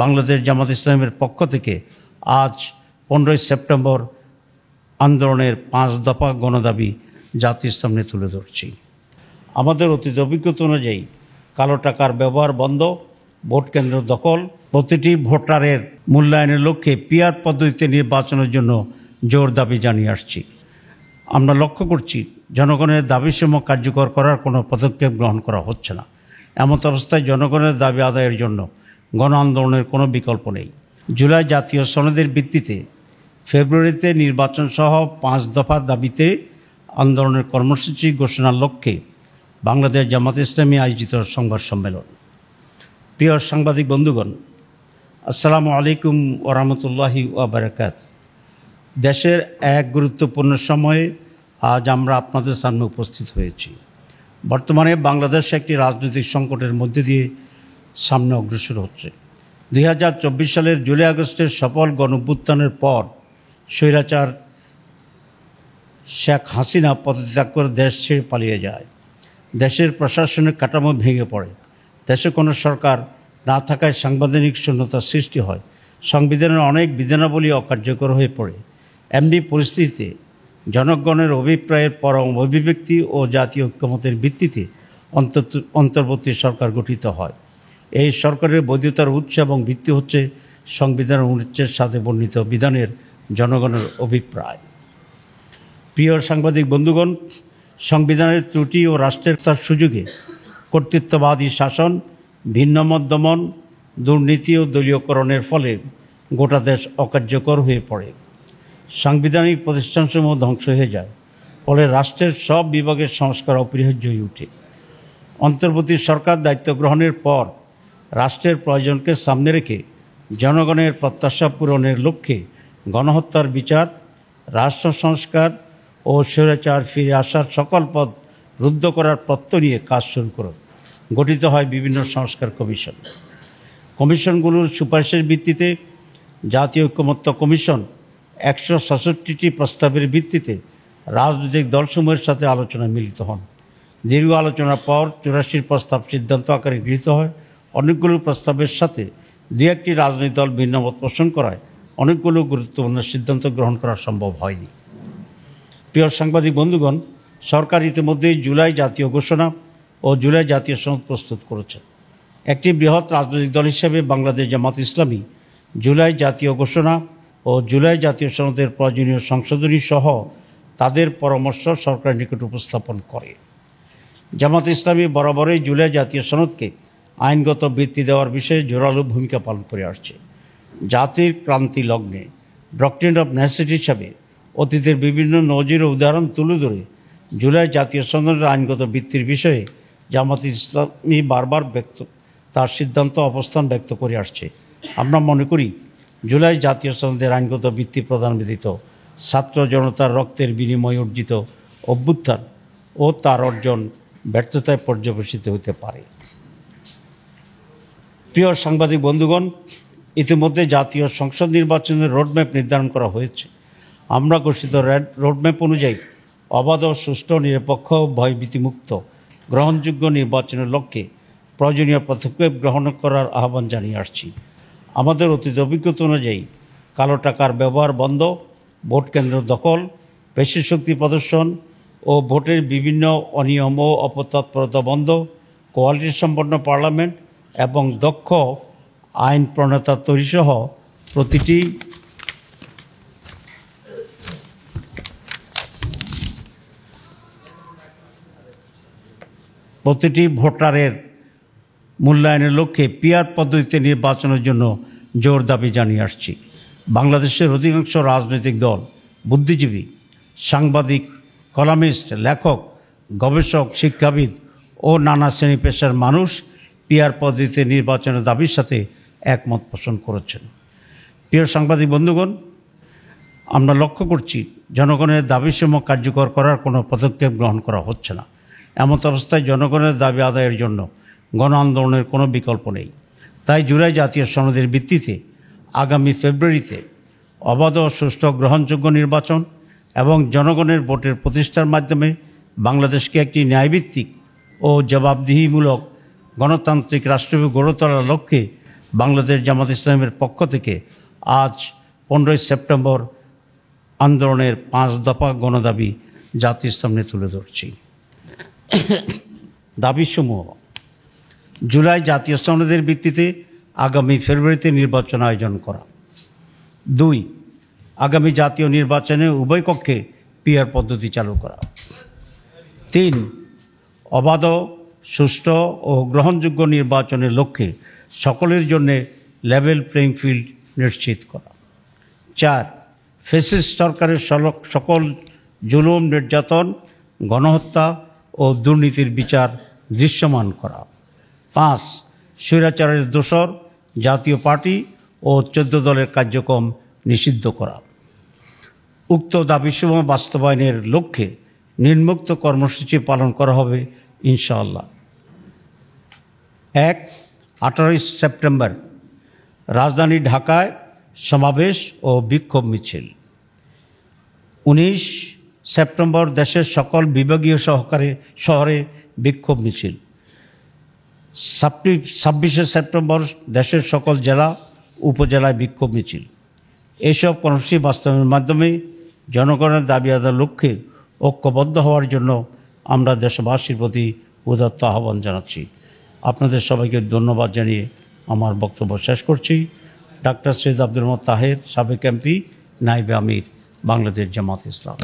বাংলাদেশ জামাত ইসলামের পক্ষ থেকে আজ 15ই সেপ্টেম্বর আন্দোলনের 5 দফা গণদাবি জাতির সামনে তুলে ধরছি। আমাদের অতীত অভিজ্ঞতা অনুযায়ী কালো টাকার ব্যবহার বন্ধ, ভোট কেন্দ্র দখল, প্রতিটি ভোটারের মূল্যায়নের লক্ষ্যে পিআর পদ্ধতিতে নির্বাচনের জন্য জোর দাবি জানিয়ে আসছি। আমরা লক্ষ্য করছি জনগণের দাবিসমূহ কার্যকর করার কোনো পদক্ষেপ গ্রহণ করা হচ্ছে না। এমত অবস্থায় জনগণের দাবি আদায়ের জন্য গণ আন্দোলনের কোনো বিকল্প নেই। জুলাই জাতীয় সনদের ভিত্তিতে ফেব্রুয়ারিতে নির্বাচন সহ 5 দফা দাবিতে আন্দোলনের কর্মসূচি ঘোষণার লক্ষ্যে বাংলাদেশ জামাত ইসলামী আয়োজিত সংবাদ সম্মেলন। প্রিয় সাংবাদিক বন্ধুগণ, আসসালামু আলাইকুম ওয়া রাহমাতুল্লাহি ওয়া বারাকাতুহু। দেশের এক গুরুত্বপূর্ণ সময়ে আজ আমরা আপনাদের সামনে উপস্থিত হয়েছি। বর্তমানে বাংলাদেশ একটি রাজনৈতিক সংকটের মধ্যে দিয়ে সামনে অগ্রসর হচ্ছে। 2024 সালের জুলাই আগস্টের সফল গণঅভ্যুত্থানের পর স্বৈরাচার শেখ হাসিনা পদত্যাগ করে দেশ ছেড়ে পালিয়ে যায়। দেশের প্রশাসনের কাঠামো ভেঙে পড়ে। দেশে কোনো সরকার না থাকায় সাংবিধানিক শূন্যতার সৃষ্টি হয়। সংবিধানের অনেক বিধানাবলী অকার্যকর হয়ে পড়ে। এমনি পরিস্থিতিতে জনগণের অভিপ্রায়ের পরম অভিব্যক্তি ও জাতীয় ঐক্যমতের ভিত্তিতে অন্তর্বর্তী সরকার গঠিত হয়। এই সরকারের বৈধতার উৎস এবং ভিত্তি হচ্ছে সংবিধানের অনুচ্ছেদ 7 বর্ণিত বিধানের জনগণের অভিপ্রায়। প্রিয় সাংবাদিক বন্ধুগণ, সংবিধানের ত্রুটি ও রাষ্ট্রের সুযোগে কর্তৃত্ববাদী শাসন, ভিন্নমত দমন, দুর্নীতি ও দলীয়করণের ফলে গোটা দেশ অকার্যকর হয়ে পড়ে। সাংবিধানিক প্রতিষ্ঠানসমূহ ধ্বংস হয়ে যায়। ফলে রাষ্ট্রের সব বিভাগের সংস্কার অপরিহার্য হয়ে ওঠে। অন্তর্বর্তী সরকার দায়িত্ব গ্রহণের পর রাষ্ট্রের প্রয়োজনকে সামনে রেখে জনগণের প্রত্যাশা পূরণের লক্ষ্যে গণহত্যার বিচার, রাষ্ট্র সংস্কার ও স্বৈরাচার ফিরে আসার সকল পথ রুদ্ধ করার প্রত্যয় নিয়ে কাজ শুরু করে গঠিত হয় বিভিন্ন সংস্কার কমিশন। কমিশনগুলোর সুপারিশের ভিত্তিতে জাতীয় ঐক্যমত্য কমিশন 166টি প্রস্তাবের ভিত্তিতে রাজনৈতিক দলসমূহের সাথে আলোচনায় মিলিত হন। দীর্ঘ আলোচনার পর 84 প্রস্তাব সিদ্ধান্ত আকারে গৃহীত হয়। অনেকগুলো প্রস্তাবের সাথে 2-1টি রাজনৈতিক দল ভিন্নমত পোষণ করায় অনেকগুলো গুরুত্বপূর্ণ সিদ্ধান্ত গ্রহণ করা সম্ভব হয়নি। প্রিয় সাংবাদিক বন্ধুগণ, সরকার ইতিমধ্যেই জুলাই জাতীয় ঘোষণা ও জুলাই জাতীয় সনদ প্রস্তুত করেছে। একটি বৃহৎ রাজনৈতিক দল হিসেবে বাংলাদেশ জামাত ইসলামী জুলাই জাতীয় ঘোষণা ও জুলাই জাতীয় সনদের প্রয়োজনীয় সংশোধনী সহ তাদের পরামর্শ সরকারের নিকট উপস্থাপন করে। জামাত ইসলামী বরাবরই জুলাই জাতীয় সনদকে আইনগত ভিত্তি দেওয়ার বিষয়ে জোরালো ভূমিকা পালন করে আসছে। জাতির ক্রান্তি লগ্নে ডক্ট্রিন অফ নেসেসিটি হিসাবে অতীতের বিভিন্ন নজির ও উদাহরণ তুলে ধরে জুলাই জাতীয় সনদের আইনগত ভিত্তির বিষয়ে জামাত ইসলামী বারবার তার সিদ্ধান্ত অবস্থান ব্যক্ত করে আসছে। আমরা মনে করি জুলাই জাতীয় সনদের আইনগত ভিত্তি প্রদান ব্যতীত ছাত্র জনতার রক্তের বিনিময়ে অর্জিত অভ্যুত্থান ও তার অর্জন ব্যর্থতায় পর্যবেসিত হতে পারে। প্রিয় সাংবাদিক বন্ধুগণ, ইতিমধ্যে জাতীয় সংসদ নির্বাচনের রোডম্যাপ নির্ধারণ করা হয়েছে। আমরা ঘোষিত রোডম্যাপ অনুযায়ী অবাধ, সুষ্ঠু, নিরপেক্ষ, ভয়ভীতিমুক্ত, গ্রহণযোগ্য নির্বাচনের লক্ষ্যে প্রয়োজনীয় পদক্ষেপ গ্রহণ করার আহ্বান জানিয়ে আসছি। আমাদের অতীত অভিজ্ঞতা অনুযায়ী কালো টাকার ব্যবহার বন্ধ, ভোট কেন্দ্র দখল, পেশি শক্তি প্রদর্শন ও ভোটের বিভিন্ন অনিয়ম ও অপতৎপরতা বন্ধ, কোয়ালিটি সম্পন্ন পার্লামেন্ট এবং দক্ষ আইন প্রণেতা তৈরিসহ প্রতিটি ভোটারের মূল্যায়নের লক্ষ্যে পিআর পদ্ধতিতে নির্বাচনের জন্য জোর দাবি জানিয়ে আসছি। বাংলাদেশের অধিকাংশ রাজনৈতিক দল, বুদ্ধিজীবী, সাংবাদিক, কলামিস্ট, লেখক, গবেষক, শিক্ষাবিদ ও নানা শ্রেণী পেশার মানুষ পিআর পদ্ধতিতে নির্বাচনের দাবির সাথে একমত পোষণ করেছেন। প্রিয় সাংবাদিক বন্ধুগণ, আমরা লক্ষ্য করছি জনগণের দাবিসমূহ কার্যকর করার কোনো পদক্ষেপ গ্রহণ করা হচ্ছে না। এমত অবস্থায় জনগণের দাবি আদায়ের জন্য গণ আন্দোলনের কোনো বিকল্প নেই। তাই জুলাই জাতীয় সনদের ভিত্তিতে আগামী ফেব্রুয়ারিতে অবাধ, সুষ্ঠু, গ্রহণযোগ্য নির্বাচন এবং জনগণের ভোটের প্রতিষ্ঠার মাধ্যমে বাংলাদেশকে একটি ন্যায়ভিত্তিক ও জবাবদিহিমূলক গণতান্ত্রিক রাষ্ট্র গড়ে তোলার লক্ষ্যে বাংলাদেশ জামাত ইসলামের পক্ষ থেকে আজ 15ই সেপ্টেম্বর আন্দোলনের 5 দফা গণদাবি জাতির সামনে তুলে ধরছি। দাবিসমূহ: জুলাই জাতীয় সনদের ভিত্তিতে আগামী ফেব্রুয়ারিতে নির্বাচন আয়োজন করা। 2, আগামী জাতীয় নির্বাচনে উভয় কক্ষে পিআর পদ্ধতি চালু করা। 3, অবাধ, সুষ্ঠু ও গ্রহণযোগ্য নির্বাচনের লক্ষ্যে সকলের জন্য লেভেল প্লেইং ফিল্ড নিশ্চিত করা। 4, ফ্যাসিস্ট সরকারের সকল জুলুম, নির্যাতন, গণহত্যা ও দুর্নীতির বিচার দৃশ্যমান করা। 5, স্বৈরাচারের দোসর জাতীয় পার্টি ও 14 দলের কার্যক্রম নিষিদ্ধ করা। উক্ত দাবিসমূহ বাস্তবায়নের লক্ষ্যে নিম্নোক্ত কর্মসূচি পালন করা হবে ইনশাআল্লাহ। 1, 18 সেপ্টেম্বর রাজধানী ঢাকায় সমাবেশ ও বিক্ষোভ মিছিল। 19 সেপ্টেম্বর দেশের সকল বিভাগীয় শহরে বিক্ষোভ মিছিল। 26 সেপ্টেম্বর দেশের সকল জেলা উপজেলায় বিক্ষোভ মিছিল। এইসব কর্মসূচি বাস্তবায়নের মাধ্যমে জনগণের দাবি আদায়ের লক্ষ্যে ঐক্যবদ্ধ হওয়ার জন্য আমরা দেশবাসীর প্রতি উদাত্ত আহ্বান জানাচ্ছি। আপনাদের সবাইকে ধন্যবাদ জানিয়ে আমার বক্তব্য শেষ করছি। ডাক্তার সৈয়দ আব্দুল মোহাম্মদ তাহের, সাবেক এমপি, নায়েবে আমির, বাংলাদেশ জামাত ইসলাম।